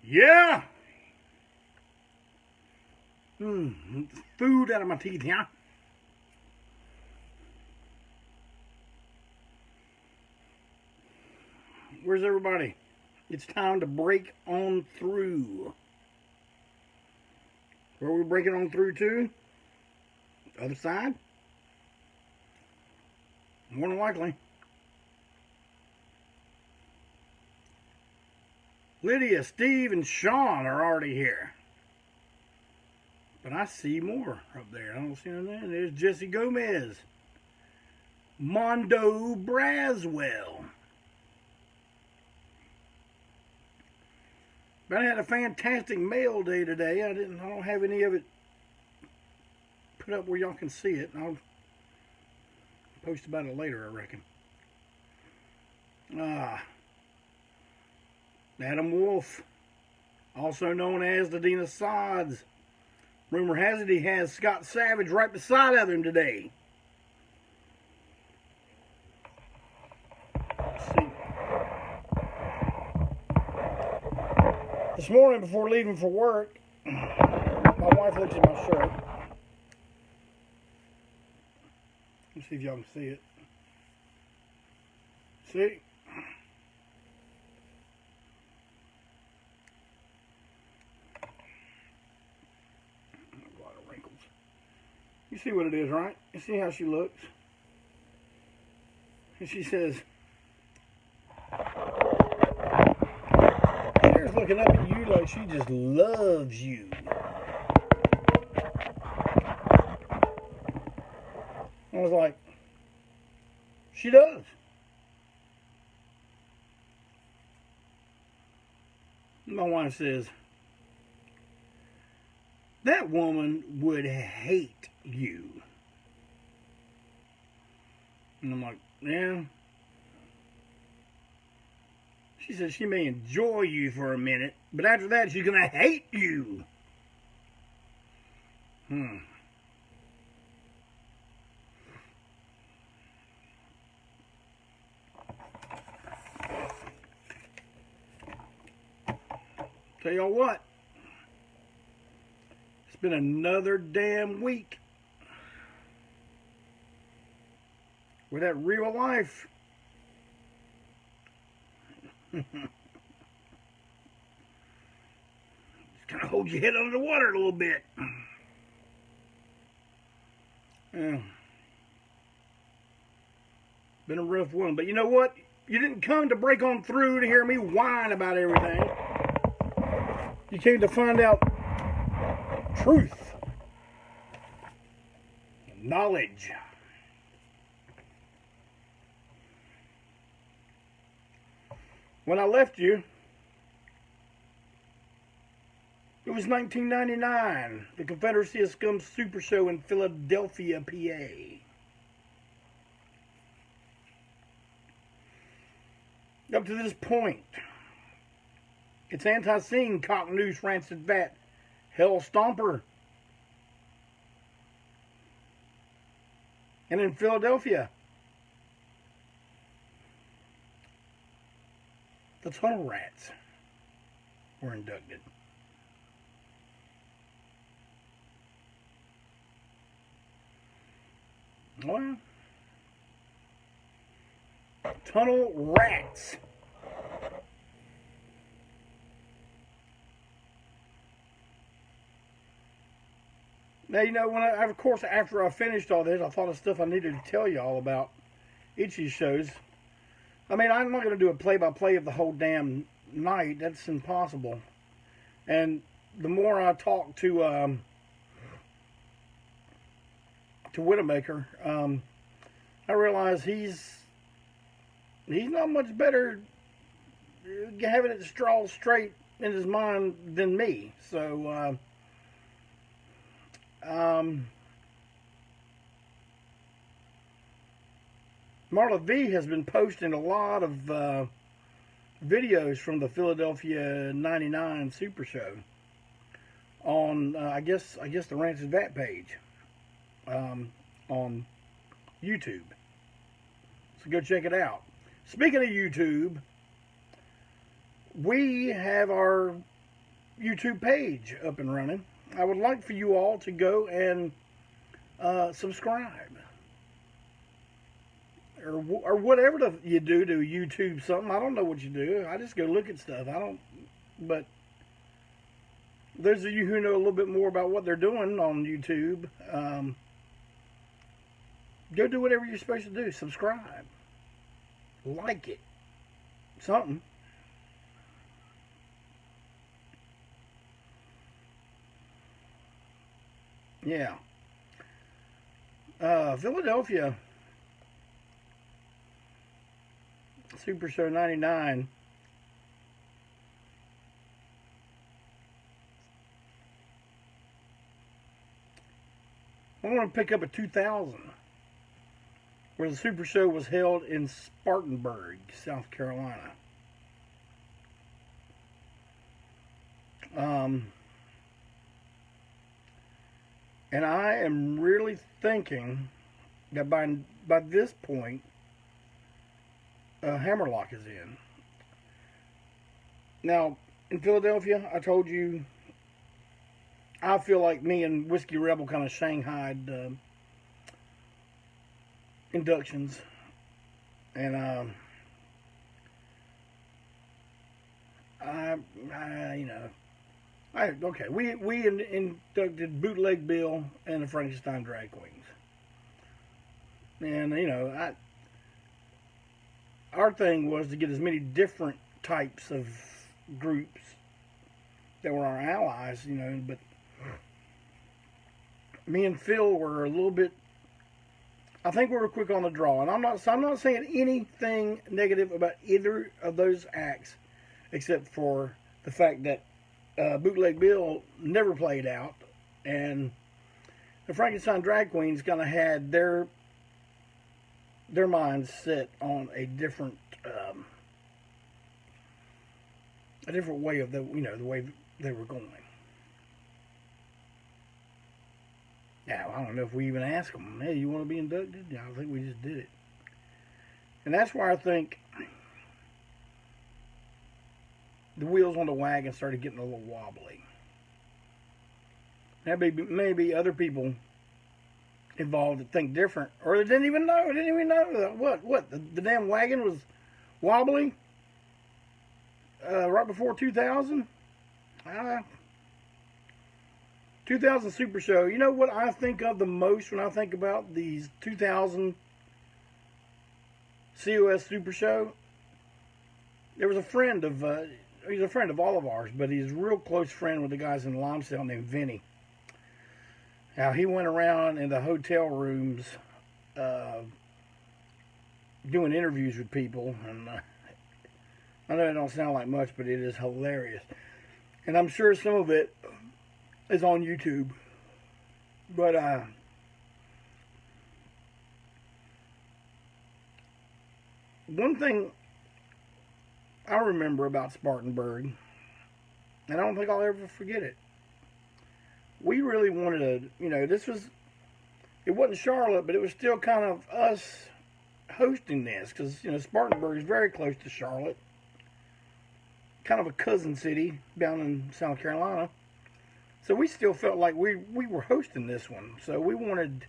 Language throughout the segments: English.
Yeah. Food out of my teeth, yeah. Where's everybody? It's time to break on through. Where are we breaking on through to? Other side? More than likely. Lydia, Steve, and Sean are already here. But I see more up there. I don't see anything. There's Jesse Gomez. Mondo Braswell. But I had a fantastic mail day today. I don't have any of it put up where y'all can see it. I'll post about it later, I reckon. Adam Wolf, also known as the Dean of Sods. Rumor has it he has Scott Savage right beside of him today. Let's see. This morning before leaving for work, my wife looks at my shirt. Let's see if y'all can see it. See? You see what it is, right? You see how she looks? And she says, Claire's looking up at you like she just loves you. I was like, she does. My wife says, that woman would hate you. And I'm like, yeah. She says she may enjoy you for a minute, but after that she's going to hate you. Tell y'all what. It's been another damn week with that real life. Just kind of hold your head under the water a little bit. Yeah. Been a rough one, but you know what? You didn't come to break on through to hear me whine about everything. You came to find out truth, knowledge. When I left you, it was 1999, the Confederacy of Scum Super Show in Philadelphia, PA. Up to this point, it's ANTiSEEN, Cock Noose, Rancid Vat, Hell Stomper. And in Philadelphia, the Tunnel Rats were inducted. Well, Tunnel Rats. Now, you know, of course, after I finished all this, I thought of stuff I needed to tell y'all about each of these shows. I mean, I'm not going to do a play-by-play of the whole damn night. That's impossible. And the more I talk to Widowmaker, I realize he's not much better having it straw straight in his mind than me. So, Marla V has been posting a lot of videos from the Philadelphia 99 Super Show on I guess the Rancid Vat page on YouTube. So go check it out. Speaking of YouTube, we have our YouTube page up and running. I would like for you all to go and subscribe. Or whatever you do to YouTube something. I don't know what you do. I just go look at stuff. But those of you who know a little bit more about what they're doing on YouTube, go do whatever you're supposed to do. Subscribe. Like it. Something. Yeah. Philadelphia Super Show 99. I want to pick up a 2000, where the Super Show was held in Spartanburg, South Carolina. And I am really thinking that by this point, Hammerlock is in. Now, in Philadelphia, I told you, I feel like me and Whiskey Rebel kind of shanghaied inductions. And, okay, we inducted Bootleg Bill and the Frankenstein Drag Queens. And, our thing was to get as many different types of groups that were our allies, but me and Phil were a little bit, I think we were quick on the draw. And I'm not saying anything negative about either of those acts, except for the fact that Bootleg Bill never played out, and the Frankenstein Drag Queens kind of had their minds set on a different way of the way they were going. Now, I don't know if we even asked them, hey, you want to be inducted? I think we just did it. And that's why I think the wheels on the wagon started getting a little wobbly. Now, maybe other people involved that think different, or they didn't even know that what the damn wagon was wobbly right before 2000. 2000 Super Show. You know what I think of the most when I think about these 2000 COS Super Show? There was a friend of he's a friend of all of ours, but he's a real close friend with the guys in Limestone named Vinny. Now, he went around in the hotel rooms doing interviews with people, and I know it don't sound like much, but it is hilarious. And I'm sure some of it is on YouTube. But one thing I remember about Spartanburg, and I don't think I'll ever forget it, we really wanted to, it wasn't Charlotte, but it was still kind of us hosting this, because, Spartanburg is very close to Charlotte. Kind of a cousin city down in South Carolina. So we still felt like we were hosting this one. So we wanted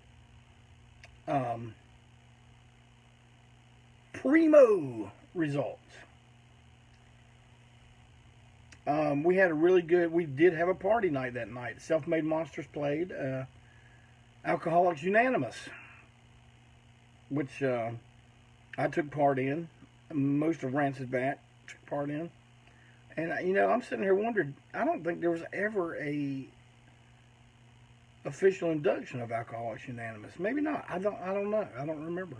primo results. We had we did have a party night that night. Self-Made Monsters played. Alcoholics Unanimous, which I took part in. Most of Rancid Bat took part in. And, I'm sitting here wondering, I don't think there was ever a official induction of Alcoholics Unanimous. Maybe not. I don't know. I don't remember.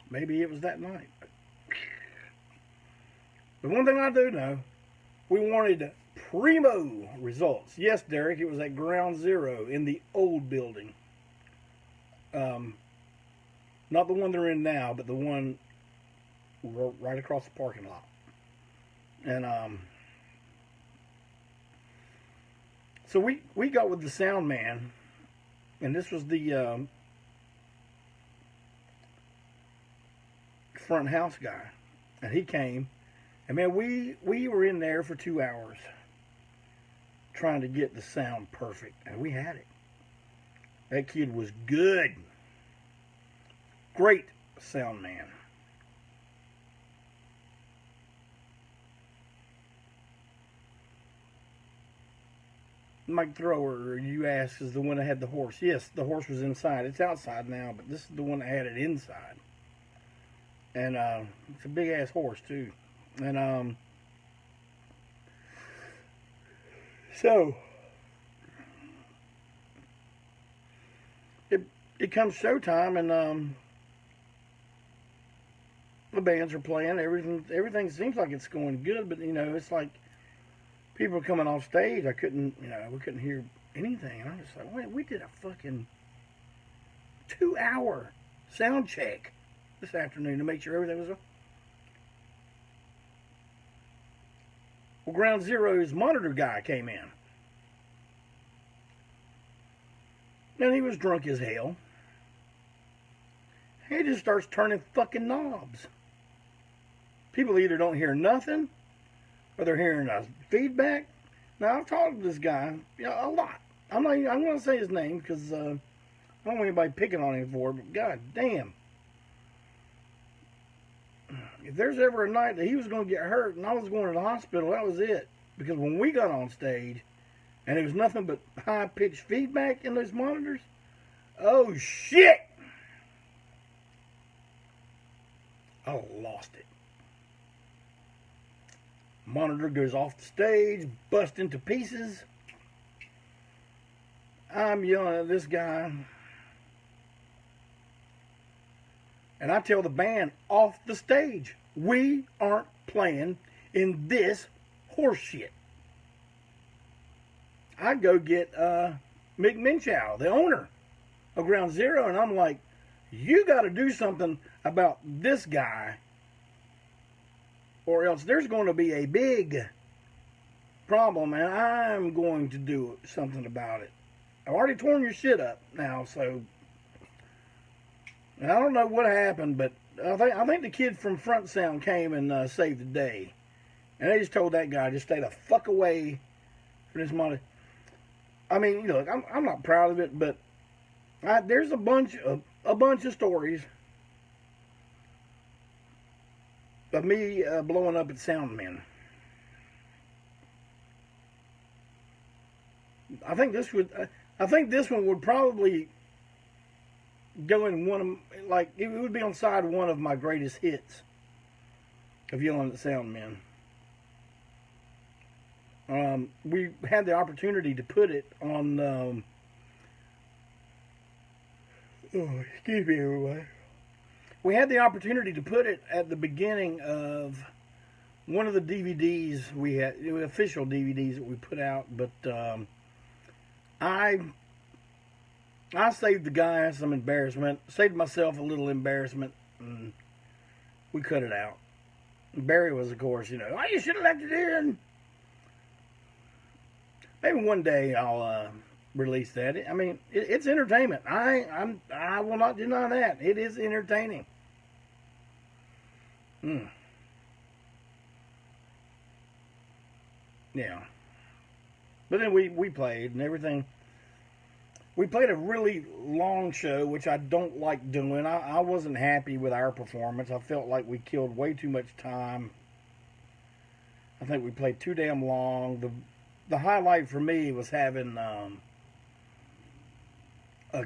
Maybe it was that night. But one thing I do know, we wanted primo results. Yes, Derek, it was at Ground Zero in the old building. Not the one they're in now, but the one right across the parking lot. And so we got with the sound man, and this was the front house guy, and he came, and man, we were in there for 2 hours. trying to get the sound perfect, and we had it. That kid was good. Great sound man. Mike Thrower, you asked, is the one that had the horse. Yes, the horse was inside. It's outside now, but this is the one that had it inside. And it's a big-ass horse, too. And so it comes showtime, and the bands are playing. Everything seems like it's going good, but, you know, it's like people are coming off stage. We couldn't hear anything. And I'm just like, wait, we did a fucking 2-hour sound check this afternoon to make sure everything was. Well, Ground Zero's monitor guy came in. And he was drunk as hell. He just starts turning fucking knobs. People either don't hear nothing, or they're hearing a feedback. Now, I've talked to this guy, a lot. I'm going to say his name because I don't want anybody picking on him for it, but god damn. If there's ever a night that he was going to get hurt and I was going to the hospital, that was it. Because when we got on stage, and it was nothing but high-pitched feedback in those monitors, oh shit! I lost it. Monitor goes off the stage, bust into pieces. I'm yelling at this guy. And I tell the band off the stage, we aren't playing in this horse shit. I go get Mick Minchow, the owner of Ground Zero, and I'm like, you got to do something about this guy, or else there's going to be a big problem, and I'm going to do something about it. I've already torn your shit up now, so I don't know what happened, but I think the kid from Front Sound came and saved the day, and they just told that guy just stay the fuck away from this money. I mean, look, I'm not proud of it, but there's a bunch of stories of me blowing up at sound men. I think this one would probably go in one of, like, it would be on side one of my greatest hits of yelling at sound men. We had the opportunity to put it on, excuse me, everybody. We had the opportunity to put it at the beginning of one of the DVDs we had, official DVDs that we put out, but I saved the guy some embarrassment, saved myself a little embarrassment, and we cut it out. Barry was, of course, you should have left it in. Maybe one day I'll release that. I mean, it's entertainment. I will not deny that. It is entertaining. Yeah. But then we played and everything. We played a really long show, which I don't like doing. I wasn't happy with our performance. I felt like we killed way too much time. I think we played too damn long. The highlight for me was having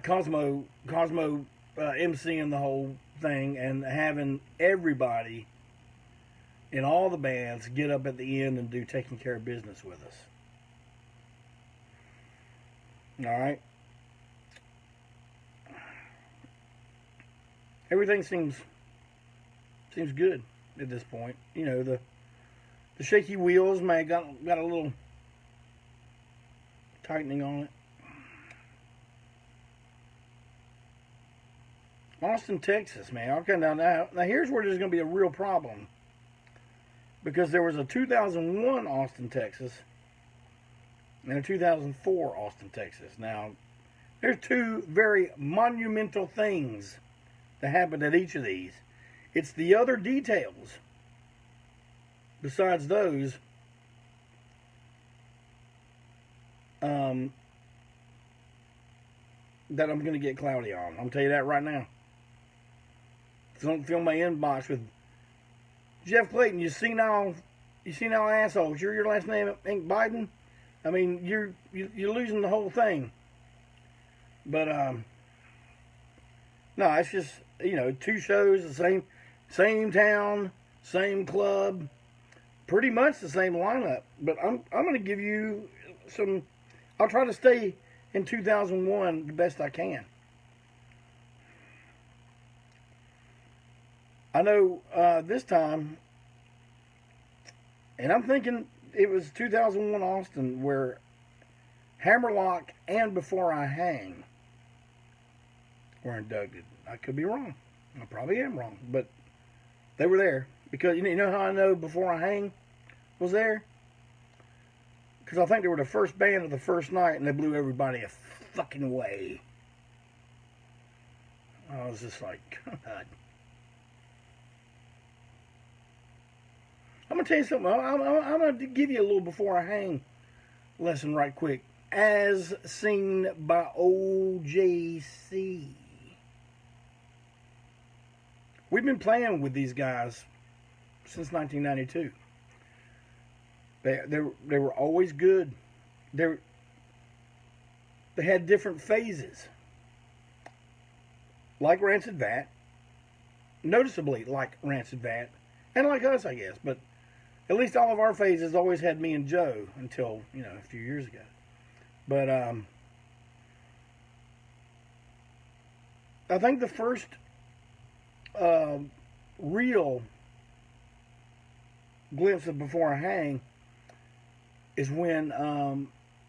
Cosmo emceeing the whole thing and having everybody in all the bands get up at the end and do Taking Care of Business with us. All right. Everything seems good at this point. The shaky wheels may got a little tightening on it. Austin, Texas, man. I'll come down now. Now here's where there's going to be a real problem, because there was a 2001 Austin, Texas, and a 2004 Austin, Texas. Now, there's two very monumental things that happened at each of these. It's the other details, besides those, um, that I'm going to get cloudy on. I'm going to tell you that right now. So don't fill my inbox with Jeff Clayton. You senile assholes. Your last name ain't Biden. I mean, you're losing the whole thing. But no, it's just, you know, 2 shows, the same town, same club, pretty much the same lineup. But I'm going to give you some. I'll try to stay in 2001 the best I can. I know this time, and I'm thinking it was 2001 Austin where Hammerlock and Before I Hang were inducted. I could be wrong. I probably am wrong, but they were there. Because you know how I know Before I Hang was there? Because I think they were the first band of the first night, and they blew everybody a fucking away. I was just like, God. I'm going to tell you something. I'm going to give you a little Before I Hang lesson right quick. As seen by OJC. We've been playing with these guys since 1992. They were always good. They had different phases. Like Rancid Vat. Noticeably like Rancid Vat. And like us, I guess. But at least all of our phases always had me and Joe until, you know, a few years ago. But I think the first real glimpse of Before I Hang is when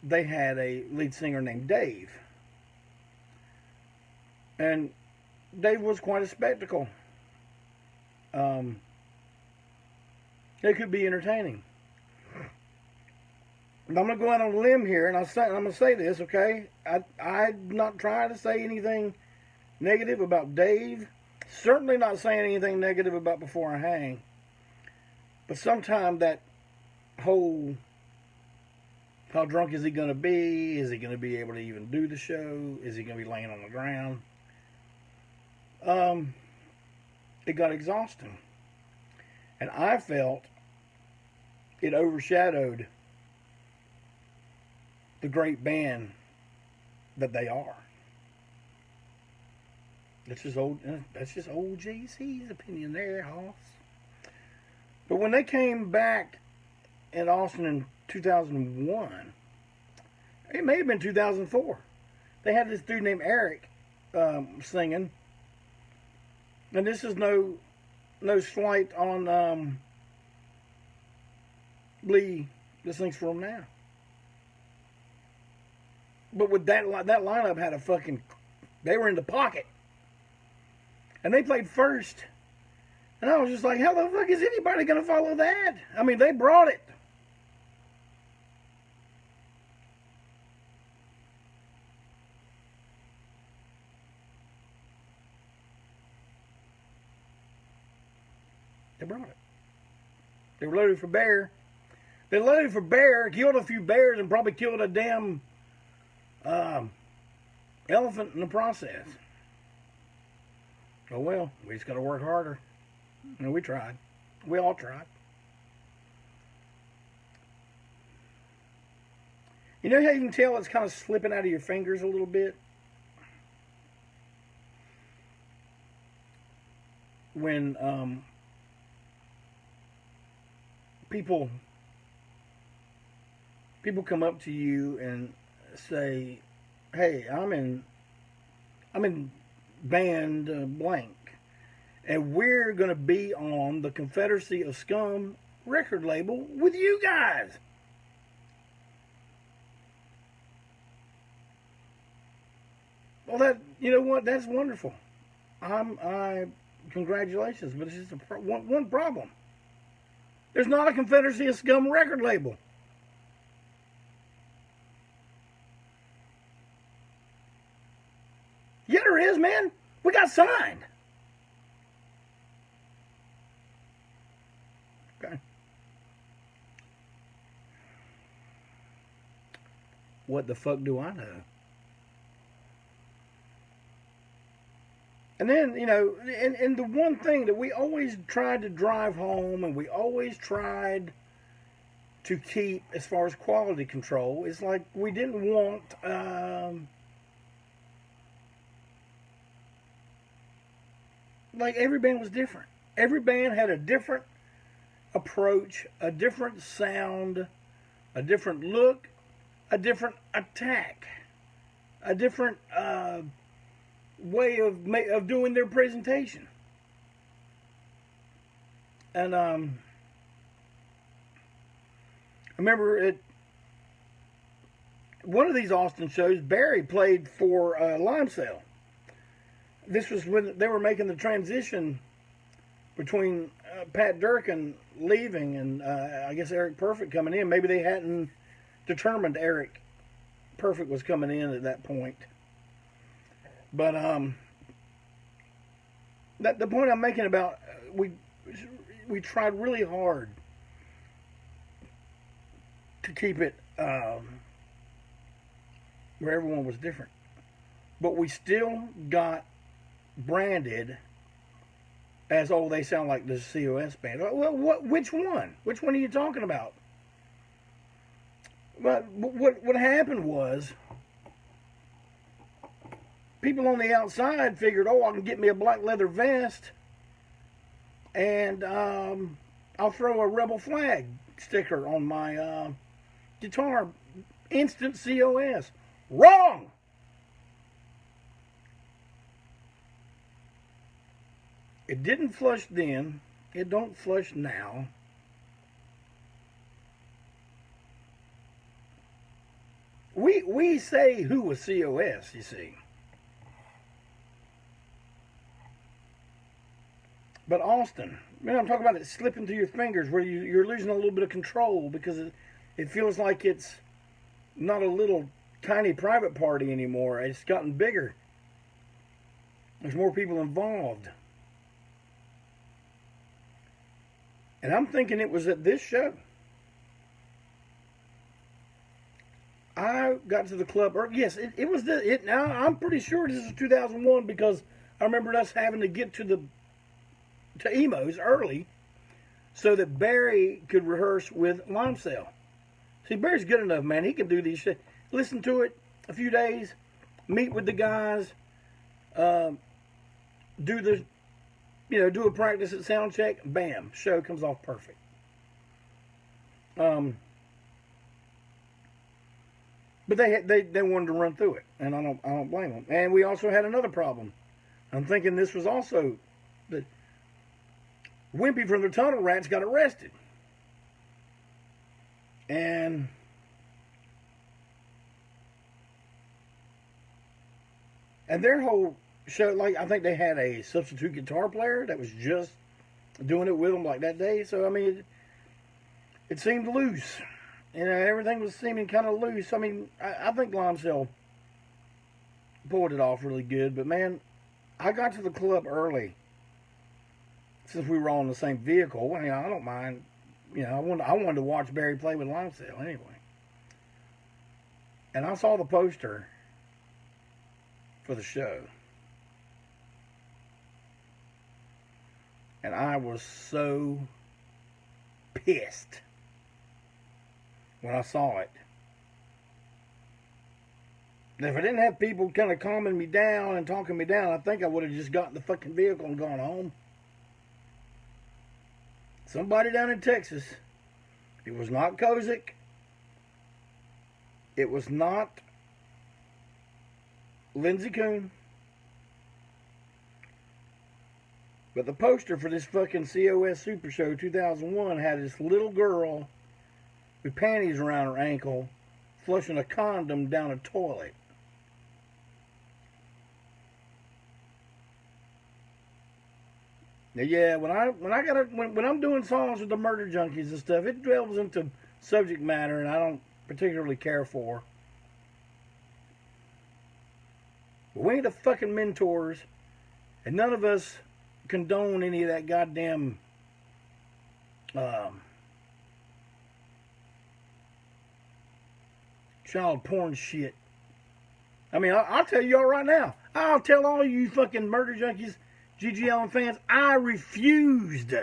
they had a lead singer named Dave. And Dave was quite a spectacle. It could be entertaining. But I'm going to go out on a limb here, and I'm going to say this, okay? I'm not trying to say anything negative about Dave. Certainly not saying anything negative about Before I Hang. But sometimes that whole, how drunk is he going to be? Is he going to be able to even do the show? Is he going to be laying on the ground? It got exhausting. And I felt it overshadowed the great band that they are. That's just old JC's opinion there, Hoss. But when they came back in Austin in 2001, it may have been 2004. They had this dude named Eric singing, and this is no slight on Lee that sings for him now. But with that lineup had a fucking, they were in the pocket. And they played first. And I was just like, how the fuck is anybody going to follow that? I mean, they brought it. They brought it. They were loaded for bear. They loaded for bear, killed a few bears, and probably killed a damn elephant in the process. Oh well, we just got to work harder. And we tried. We all tried. You know how you can tell it's kind of slipping out of your fingers a little bit? When people come up to you and say, "Hey, I'm in band blank, and we're gonna be on the Confederacy of Scum record label with you guys." Well, that, you know what? That's wonderful. Congratulations, but it's just one problem. There's not a Confederacy of Scum record label. Yeah, there is, man. We got signed. Okay. what the fuck do I know? And then, you know, and the one thing that we always tried to drive home and we always tried to keep as far as quality control is like we didn't want like every band was different. Every band had a different approach, a different sound, a different look, a different attack, a different way of doing their presentation. And I remember at one of these Austin shows, Barry played for Limesale. This was when they were making the transition between Pat Durkin leaving and I guess Eric Perfect coming in. Maybe they hadn't determined Eric Perfect was coming in at that point. But the point I'm making about we tried really hard to keep it where everyone was different, but we still got branded as, oh, they sound like the COS band. Well, which one? Which one are you talking about? But what happened was, people on the outside figured, oh, I can get me a black leather vest and I'll throw a rebel flag sticker on my guitar. Instant COS. Wrong! It didn't flush then. It don't flush now. We say who was COS, you see. But Austin, man, I'm talking about it slipping through your fingers where you're losing a little bit of control because it feels like it's not a little tiny private party anymore. It's gotten bigger. There's more people involved. And I'm thinking it was at this show. I got to the club. Yes, it was it. Now I'm pretty sure this is 2001 because I remember us having to get to Emo's early so that Barry could rehearse with Limesale. See, Barry's good enough, man. He can do these shit. Listen to it a few days, meet with the guys, do a practice at sound check. Bam, show comes off perfect. But they wanted to run through it, and I don't blame them. And we also had another problem. I'm thinking this was also the Wimpy from the Tunnel Rats got arrested, and their whole show, like, I think they had a substitute guitar player that was just doing it with them like that day. So I mean, it seemed loose. You know, everything was seeming kind of loose. I mean, I think Limesale pulled it off really good. But, man, I got to the club early since we were all in the same vehicle. I mean, I don't mind. You know, I wanted to watch Barry play with Limesale anyway. And I saw the poster for the show. And I was so pissed when I saw it. And if I didn't have people kind of calming me down and talking me down, I think I would have just got in the fucking vehicle and gone home. Somebody down in Texas, it was not Kozik, it was not Lindsey Coon, but the poster for this fucking COS Super Show 2001 had this little girl with panties around her ankle, flushing a condom down a toilet. Now, yeah, when I'm doing songs with the Murder Junkies and stuff, it delves into subject matter, and I don't particularly care for. But we ain't the fucking mentors, and none of us condone any of that goddamn Child porn shit. I mean, I'll tell y'all right now. I'll tell all you fucking murder junkies, G.G. Allen fans, I refused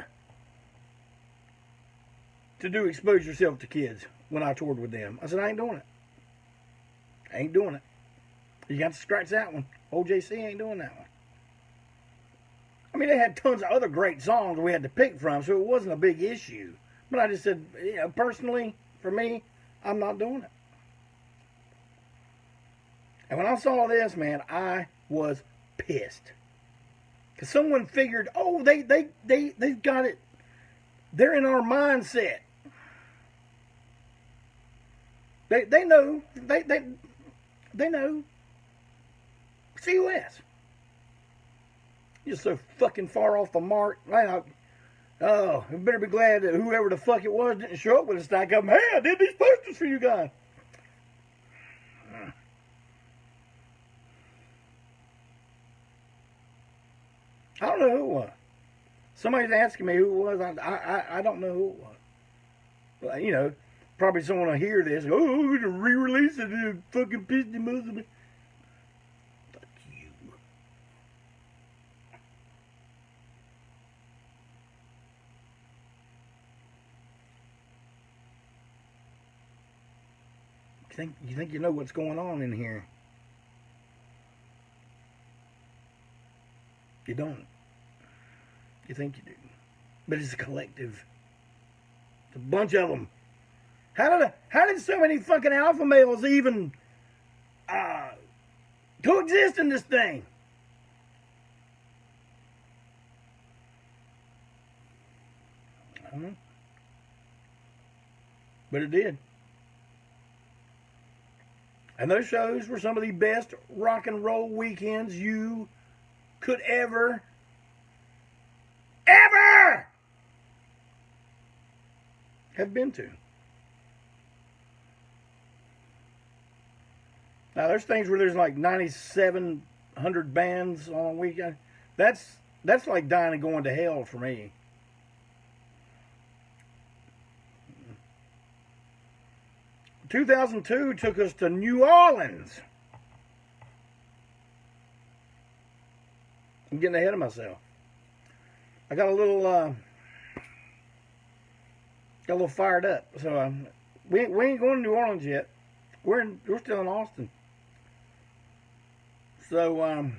to do Expose Yourself to Kids when I toured with them. I said, I ain't doing it. I ain't doing it. You got to scratch that one. OJC ain't doing that one. I mean, they had tons of other great songs we had to pick from, so it wasn't a big issue. But I just said, you know, personally, for me, I'm not doing it. And when I saw this, man, I was pissed. Because someone figured, oh, they got it. They're in our mindset. They know. They know. COS. You're so fucking far off the mark. Man, we better be glad that whoever the fuck it was didn't show up with a stack of them. Hey, I did these posters for you guys. I don't know who it was. Somebody's asking me who it was. I don't know who it was. Well, you know, probably someone will hear this. Oh, we're going to re-release it. And fucking pissed him off. Fuck you. You think you know what's going on in here? You don't. You think you do. But it's a collective. It's a bunch of them. How did so many fucking alpha males even coexist in this thing? I don't know. But it did. And those shows were some of the best rock and roll weekends you could ever have been to. Now, there's things where there's like 9,700 bands on a weekend. That's like dying and going to hell for me. Mm. 2002 took us to New Orleans. I'm getting ahead of myself. I got a little fired up. So we ain't going to New Orleans yet. We're still in Austin. So I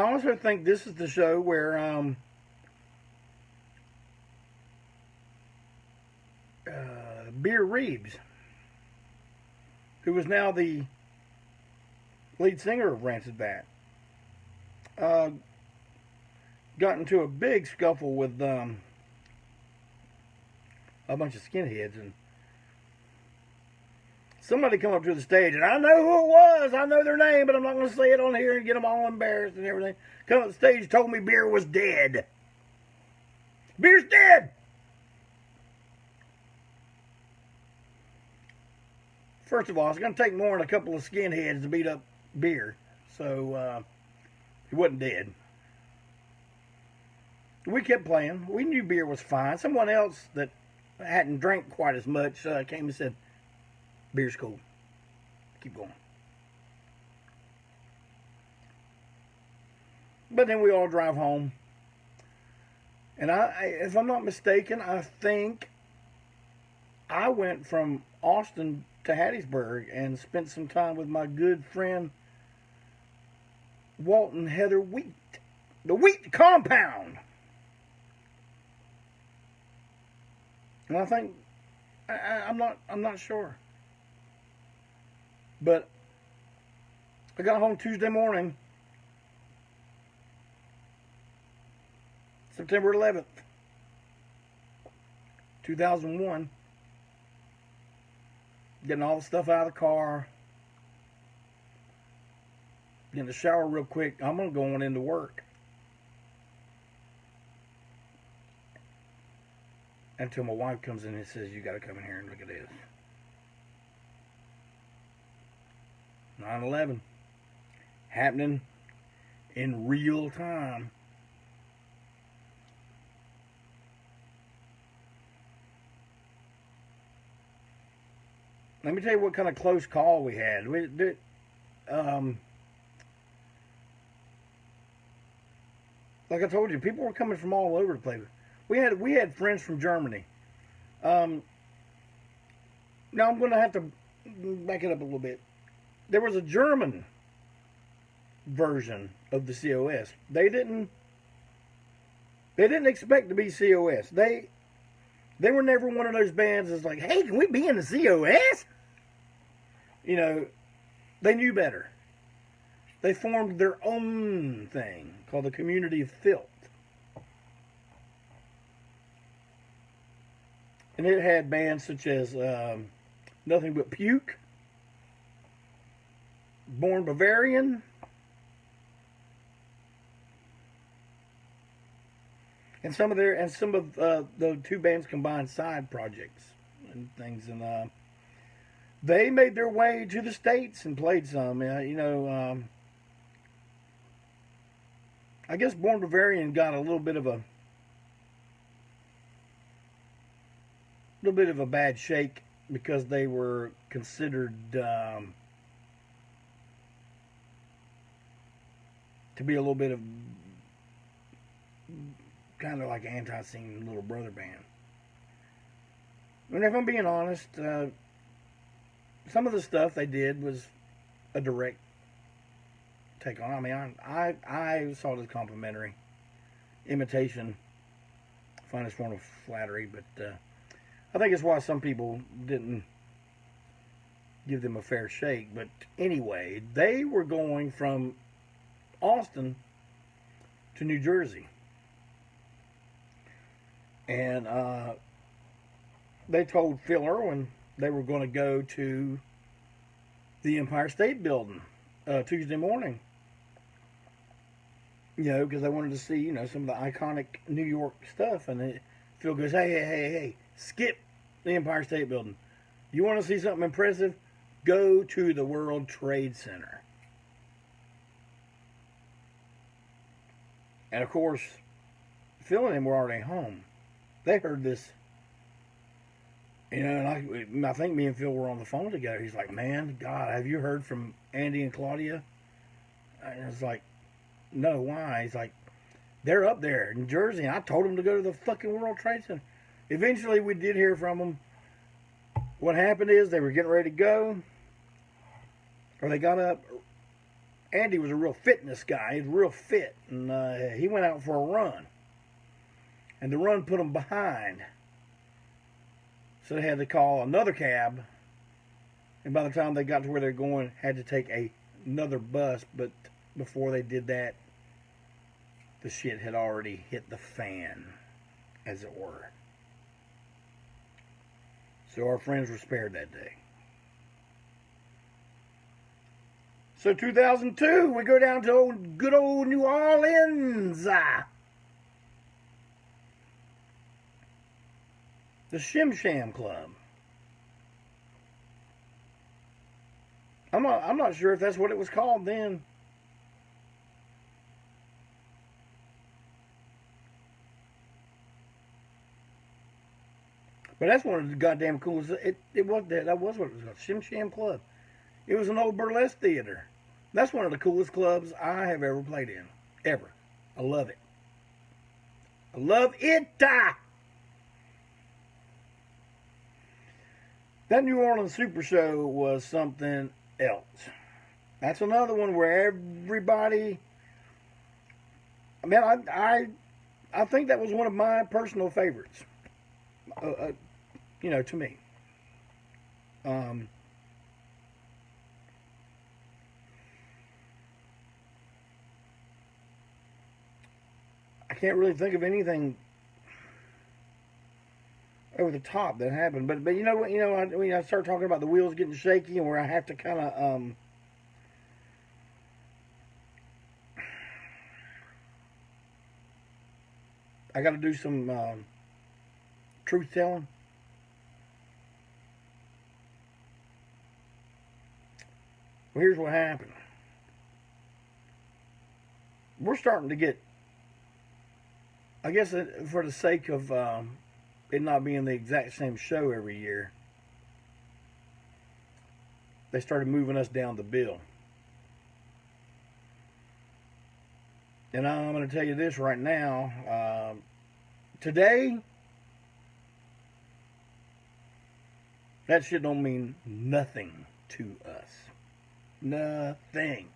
also think this is the show where Beer Reeves, who is now the lead singer of Rancid Bat, got into a big scuffle with a bunch of skinheads, and somebody come up to the stage, and I know who it was. I know their name, but I'm not going to say it on here and get them all embarrassed and everything. Come up to the stage, told me Beer was dead. Beer's dead! First of all, it's going to take more than a couple of skinheads to beat up Beer. So, he wasn't dead. We kept playing. We knew Beer was fine. Someone else that hadn't drank quite as much came and said, Beer's cool. Keep going. But then we all drive home. And if I'm not mistaken, I think I went from Austin to Hattiesburg and spent some time with my good friend Walt and Heather Wheat. The Wheat Compound. And I think I'm not sure. But I got home Tuesday morning, September 11th, 2001. Getting all the stuff out of the car. Getting the shower real quick. I'm going to go on into work. Until my wife comes in and says, you got to come in here and look at this. 9/11. Happening in real time. let me tell you what kind of close call we had. Like I told you, people were coming from all over the place. We had friends from Germany. Now I'm going to have to back it up a little bit. There was a German version of the COS. They didn't expect to be COS. They were never one of those bands that's like, hey, can we be in the COS? You know, they knew better. They formed their own thing called the Community of Filth. And it had bands such as Nothing But Puke, Born Bavarian, and some of the two bands combined side projects and things, and they made their way to the States and played some. I guess Born Bavarian got a little bit of a bad shake because they were considered to be a little bit of kind of like ANTiSEEN little brother band. And if I'm being honest, some of the stuff they did was a direct take on. I mean, I saw it as complimentary. Imitation, finest form of flattery, but I think it's why some people didn't give them a fair shake. But anyway, they were going from Austin to New Jersey. And they told Phil Irwin they were going to go to the Empire State Building Tuesday morning. You know, because they wanted to see, some of the iconic New York stuff. And Phil goes, hey, skip the Empire State Building. You want to see something impressive? Go to the World Trade Center. And of course, Phil and him were already home. They heard this. And I think me and Phil were on the phone together. He's like, man, God, have you heard from Andy and Claudia? And I was like, no, why? He's like, they're up there in Jersey, and I told them to go to the fucking World Trade Center. Eventually, we did hear from them. What happened is they were getting ready to go, or they got up. Andy was a real fitness guy. He was real fit, and he went out for a run. And the run put them behind. So they had to call another cab. And by the time they got to where they're going, had to take another bus. But before they did that, the shit had already hit the fan, as it were. So our friends were spared that day. So 2002, we go down to good old New Orleans. The Shim Sham Club. I'm not sure if that's what it was called then. But that's one of the goddamn coolest. That was what it was called. Shim Sham Club. It was an old burlesque theater. That's one of the coolest clubs I have ever played in. Ever. I love it. I love it. That New Orleans Super Show was something else. That's another one where everybody... Man, I think that was one of my personal favorites. To me. I can't really think of anything over the top that happened, but you know what? When I start talking about the wheels getting shaky and where I have to kind of I got to do some truth telling. Well, here's what happened. We're starting to get, I guess, for the sake of it not being the exact same show every year, they started moving us down the bill. And I'm going to tell you this right now. Today, that shit don't mean nothing to us. Nothing.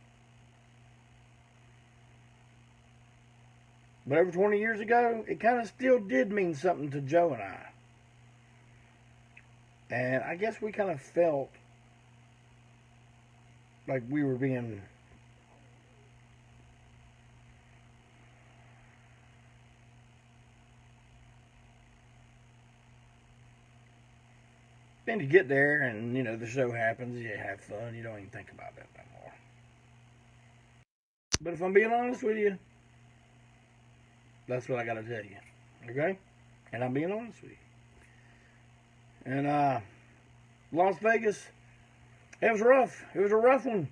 But over 20 years ago, it kind of still did mean something to Joe and I. And I guess we kind of felt like we were being then you get there and, you know, the show happens, you have fun, you don't even think about that no more. But if I'm being honest with you, that's what I got to tell you. Okay? And I'm being honest with you. And Las Vegas, it was rough. It was a rough one.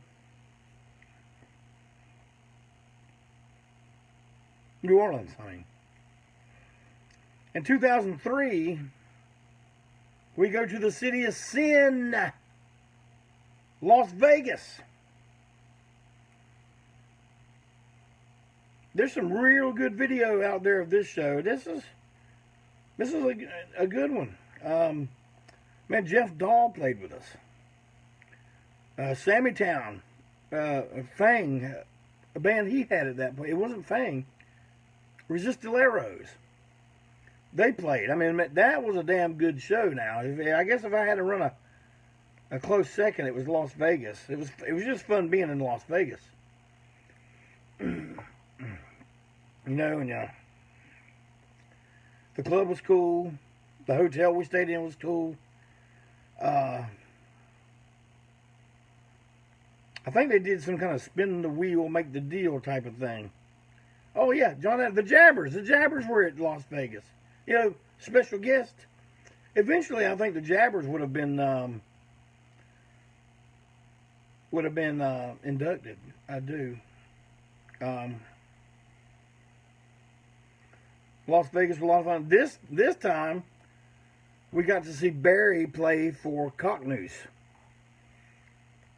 New Orleans, I mean. In 2003, we go to the city of sin, Las Vegas. There's some real good video out there of this show. This is a good one. Man, Jeff Dahl played with us. Sammy Town, Fang, a band he had at that point. It wasn't Fang. Resistileros. They played. I mean, that was a damn good show now. I guess if I had to run a close second, it was Las Vegas. It was just fun being in Las Vegas. You know, and the club was cool. The hotel we stayed in was cool. I think they did some kind of spin the wheel, make the deal type of thing. Oh yeah, John, the Jabbers. The Jabbers were at Las Vegas. You know, special guest. Eventually, I think the Jabbers would have been inducted. I do. Las Vegas was a lot of fun. This time, we got to see Barry play for Cocknews.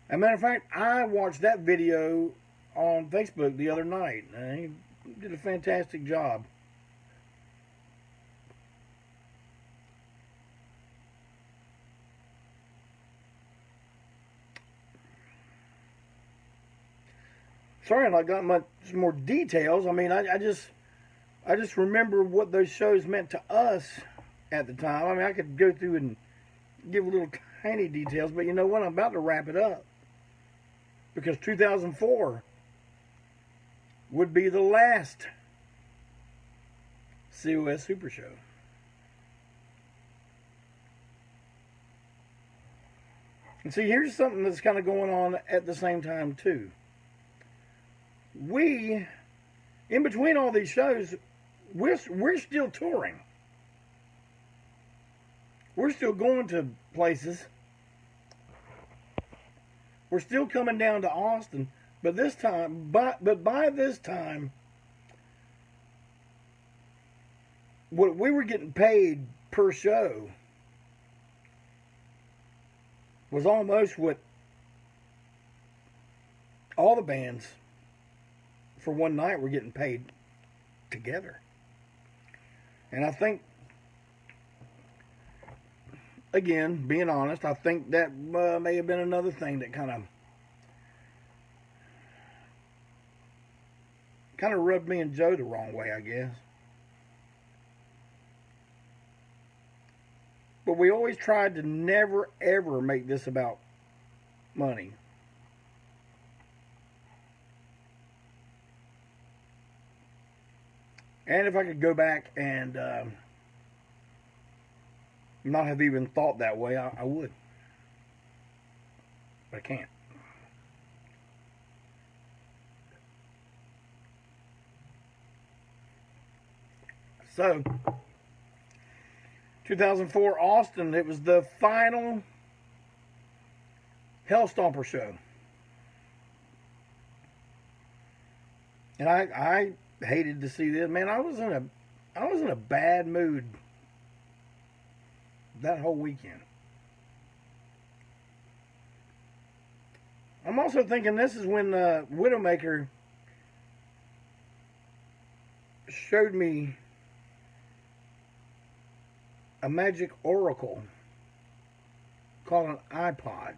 As a matter of fact, I watched that video on Facebook the other night. He did a fantastic job. Sorry, I got much more details. I mean, I just remember what those shows meant to us at the time. I mean, I could go through and give a little tiny details, but you know what? I'm about to wrap it up. Because 2004 would be the last COS Super Show. And see, here's something that's kind of going on at the same time, too. We, in between all these shows, we're still touring. We're still going to places. We're still coming down to Austin, but this time, but by this time, what we were getting paid per show was almost what all the bands for one night were getting paid together. And I think, again, being honest, I think that may have been another thing that kind of rubbed me and Joe the wrong way, I guess. But we always tried to never, ever make this about money. And if I could go back and not have even thought that way, I would. But I can't. So, 2004 Austin, it was the final Hell Stomper show. And I hated to see this. Man, I was in a bad mood that whole weekend. I'm also thinking this is when Widowmaker showed me a magic oracle called an iPod.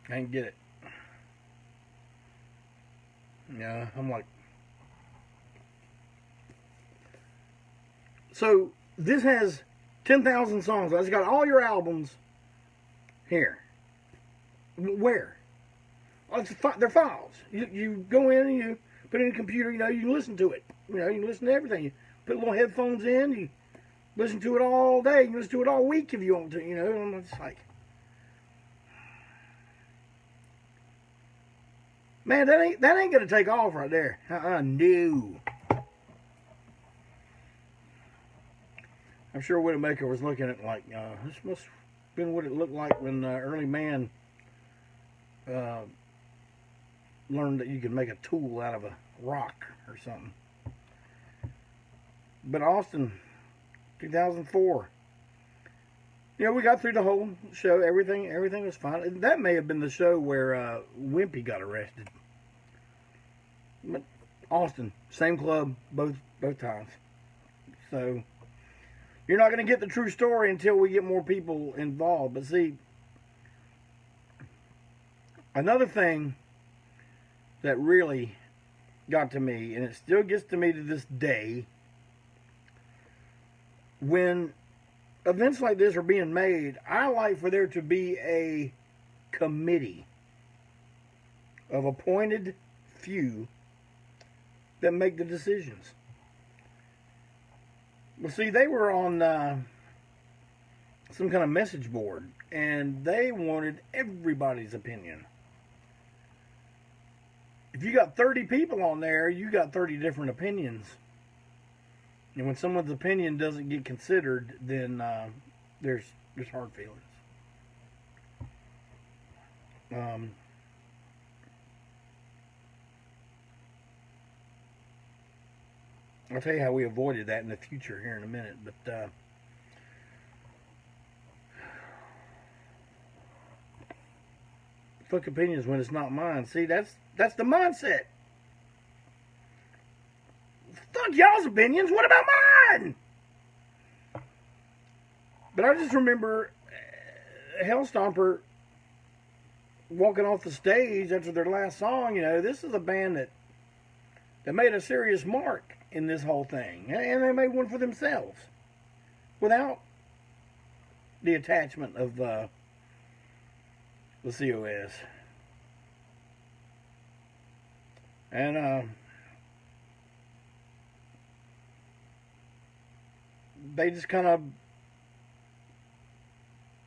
I didn't get it. Yeah, I'm like... So, this has 10,000 songs. It's got all your albums here. Where? Oh, they're files. You go in and you put it in a computer, you know, you can listen to it. You know, you can listen to everything. You put little headphones in, you listen to it all day. You can listen to it all week if you want to, you know. And it's like... Man, that ain't gonna take off right there. No. I'm sure Widowmaker was looking at it like, this must have been what it looked like when early man learned that you could make a tool out of a rock or something. But Austin, 2004. You know, we got through the whole show. Everything was fine. That may have been the show where Wimpy got arrested. But Austin, same club, both times. So you're not going to get the true story until we get more people involved. But see, another thing that really got to me, and it still gets to me to this day, when events like this are being made, I like for there to be a committee of appointed few that make the decisions. Well, see, they were on some kind of message board, and they wanted everybody's opinion. If you got 30 people on there, you got 30 different opinions. And when someone's opinion doesn't get considered, then there's hard feelings. I'll tell you how we avoided that in the future here in a minute, but fuck opinions when it's not mine. See, that's the mindset. Fuck y'all's opinions. What about mine? But I just remember Hellstomper walking off the stage after their last song. You know, this is a band that made a serious mark in this whole thing, and they made one for themselves without the attachment of the COS. And they just kind of,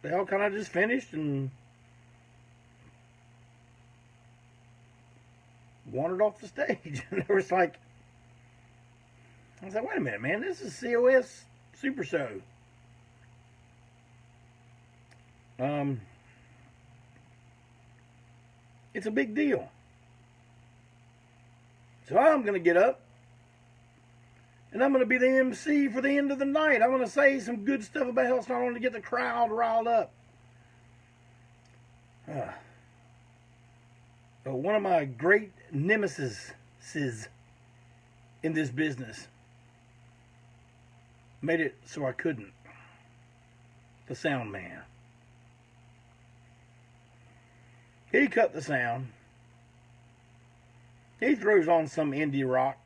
they all kind of just finished and wandered off the stage. And there was like, I was like, wait a minute, man, this is COS Super Show. It's a big deal. So I'm going to get up and I'm going to be the MC for the end of the night. I'm going to say some good stuff about Hellstorm to get the crowd riled up. One of my great nemesis in this business made it so I couldn't. The sound man. He cut the sound. He throws on some indie rock.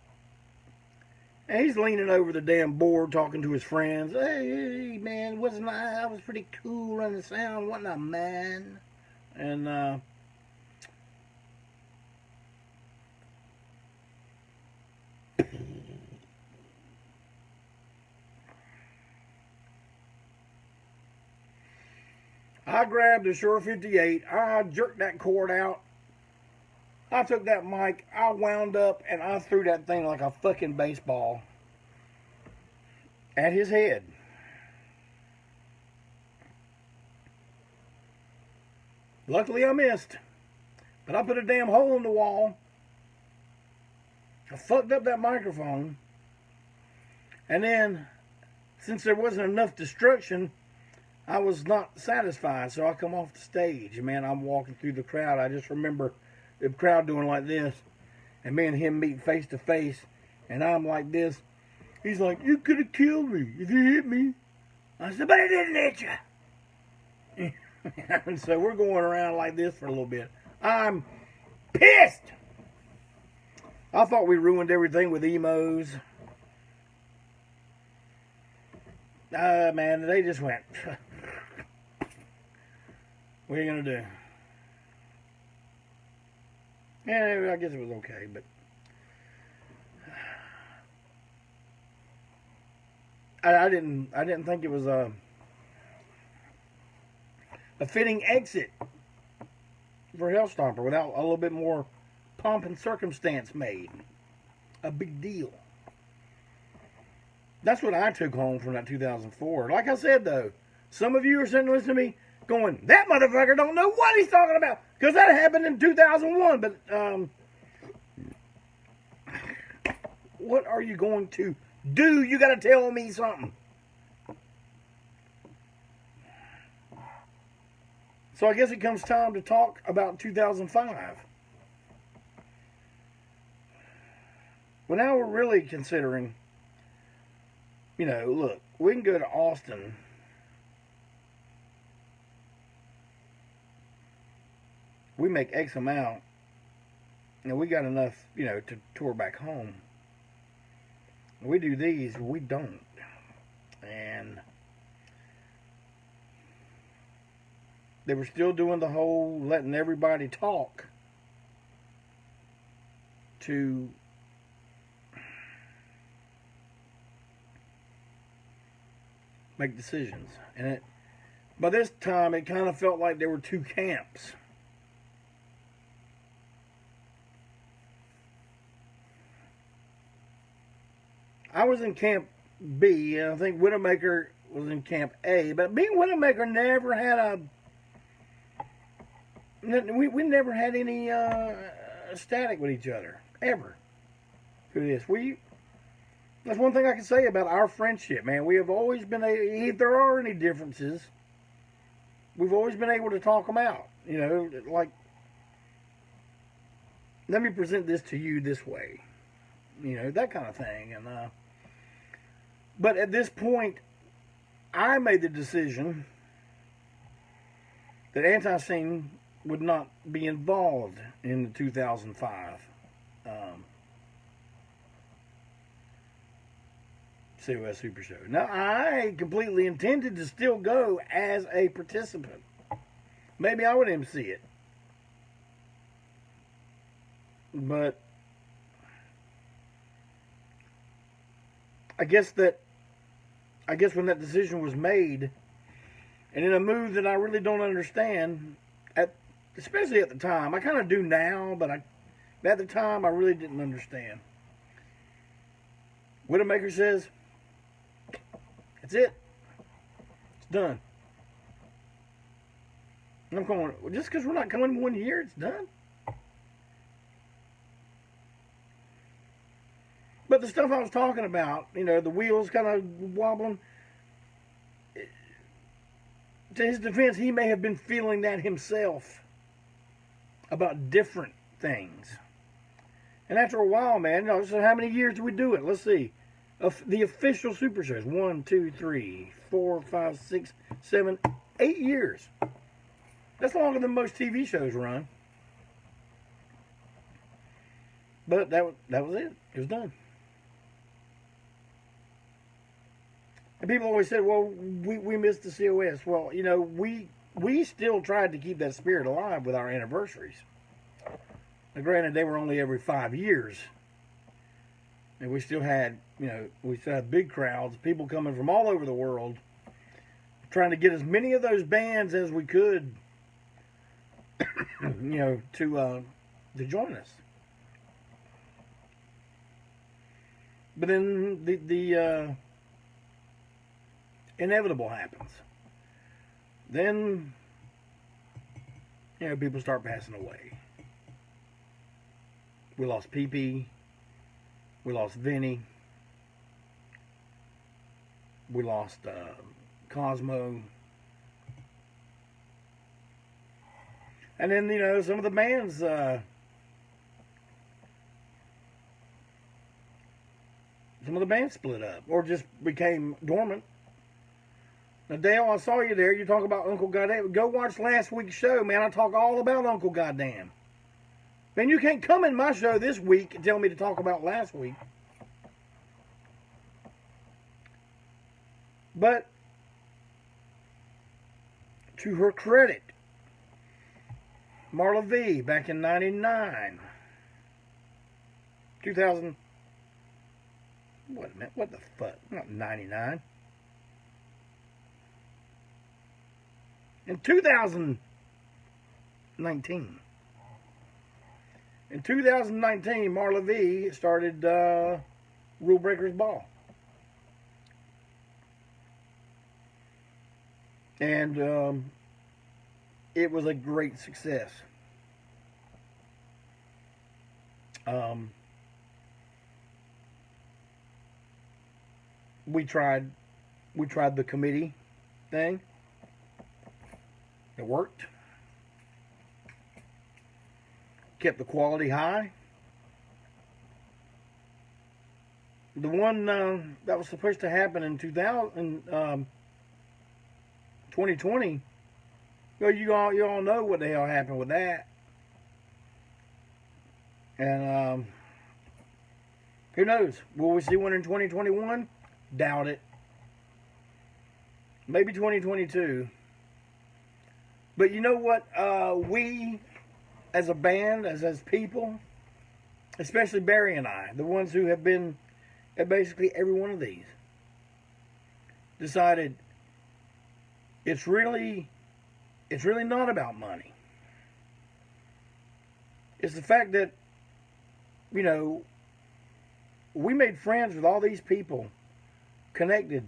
And he's leaning over the damn board talking to his friends. Hey, man, I was pretty cool running the sound, wasn't I, man? And, I grabbed the Shure 58. I jerked that cord out. I took that mic, I wound up, and I threw that thing like a fucking baseball at his head. Luckily I missed, but I put a damn hole in the wall. I fucked up that microphone, and then, since there wasn't enough destruction, I was not satisfied, so I come off the stage. And man, I'm walking through the crowd. I just remember the crowd doing like this, and me and him meet face to face, and I'm like this. He's like, "You could have killed me if you hit me." I said, "But I didn't hit you." And so we're going around like this for a little bit. I'm pissed. I thought we ruined everything with emos. Man, they just went, what are you going to do? Yeah, I guess it was okay, but I didn't think it was a fitting exit for Hellstomper without a little bit more pomp and circumstance made. A big deal. That's what I took home from that 2004. Like I said, though, some of you are sitting listening to me going, that motherfucker don't know what he's talking about, because that happened in 2001. But what are you going to do? You got to tell me something. So I guess it comes time to talk about 2005. Well, now we're really considering, you know, look, we can go to Austin. We make X amount, and we got enough, you know, to tour back home. We do these, we don't. And they were still doing the whole letting everybody talk to make decisions. And by this time, it kind of felt like there were two camps. I was in Camp B, and I think Widowmaker was in Camp A. But me and Widowmaker never had we never had any static with each other, ever. Through this. That's one thing I can say about our friendship, man. We have always been, if there are any differences, we've always been able to talk them out. You know, like, let me present this to you this way. You know, that kind of thing. And but at this point, I made the decision that ANTiSEEN would not be involved in the 2005 COS Supershow. Now, I completely intended to still go as a participant. Maybe I would MC it. But I guess when that decision was made, and in a move that I really don't understand, especially at the time, I kind of do now, but at the time I really didn't understand. Widowmaker says, "That's it. It's done." And I'm going, well, just because we're not coming 1 year, it's done. But the stuff I was talking about, you know, the wheels kind of wobbling. To his defense, he may have been feeling that himself about different things. And after a while, man, you know, so how many years do we do it? Let's see. The official Super Shows. 1, 2, 3, 4, 5, 6, 7, 8 years. That's longer than most TV shows run. But that was it. It was done. And people always said, well, we missed the COS. Well, you know, we still tried to keep that spirit alive with our anniversaries. Now, granted, they were only every 5 years. And we still had, you know, big crowds, people coming from all over the world, trying to get as many of those bands as we could, you know, to join us. But then the inevitable happens. Then, you know, people start passing away. We lost PP. We lost Vinny. We lost Cosmo. And then, some of the bands, split up or just became dormant. Now, Dale, I saw you there. You talk about Uncle Goddamn. Go watch last week's show, man. I talk all about Uncle Goddamn. Man, you can't come in my show this week and tell me to talk about last week. But, to her credit, Marla V, back in 99, 2000, what the fuck, not 99. In 2019. In 2019, Marla V started Rule Breakers Ball. And it was a great success. We tried the committee thing. It worked. Kept the quality high. The one that was supposed to happen in 2020, well, you all know what the hell happened with that. And who knows? Will we see one in 2021? Doubt it. Maybe 2022. But you know what? We, as a band, as people, especially Barry and I, the ones who have been at basically every one of these, decided it's really not about money. It's the fact that, we made friends with all these people connected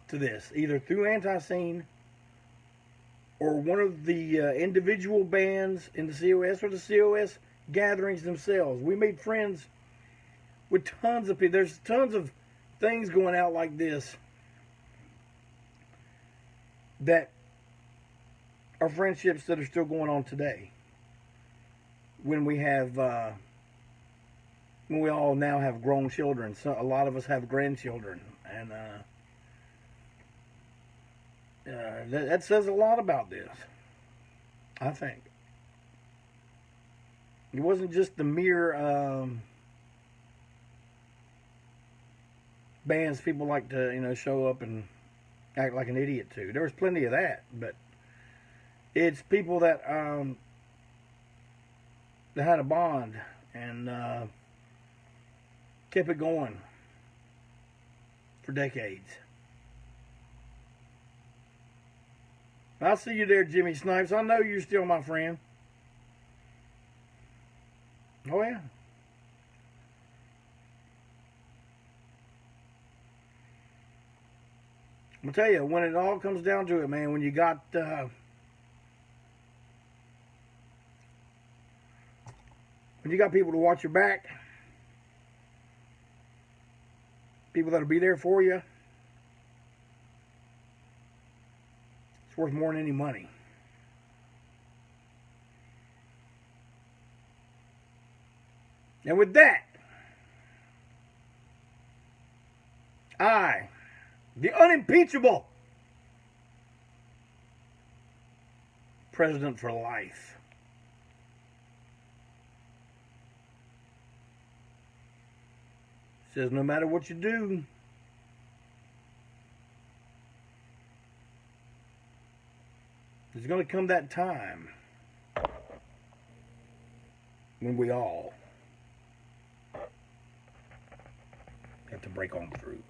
to this, either through ANTiSEEN or one of the individual bands in the COS or the COS gatherings themselves. We made friends with tons of people. There's tons of things going out like this that are friendships that are still going on today. When we have, when we all now have grown children, so a lot of us have grandchildren, and that says a lot about this, I think. It wasn't just the mere bands people like to, show up and act like an idiot to. There was plenty of that, but it's people that had a bond and kept it going for decades. I see you there, Jimmy Snipes. I know you're still my friend. Oh, yeah. I'm going to tell you, when it all comes down to it, man, when you got people to watch your back, people that'll be there for you, it's worth more than any money. And with that, I, the unimpeachable president for life, says no matter what you do, there's going to come that time when we all have to break on through.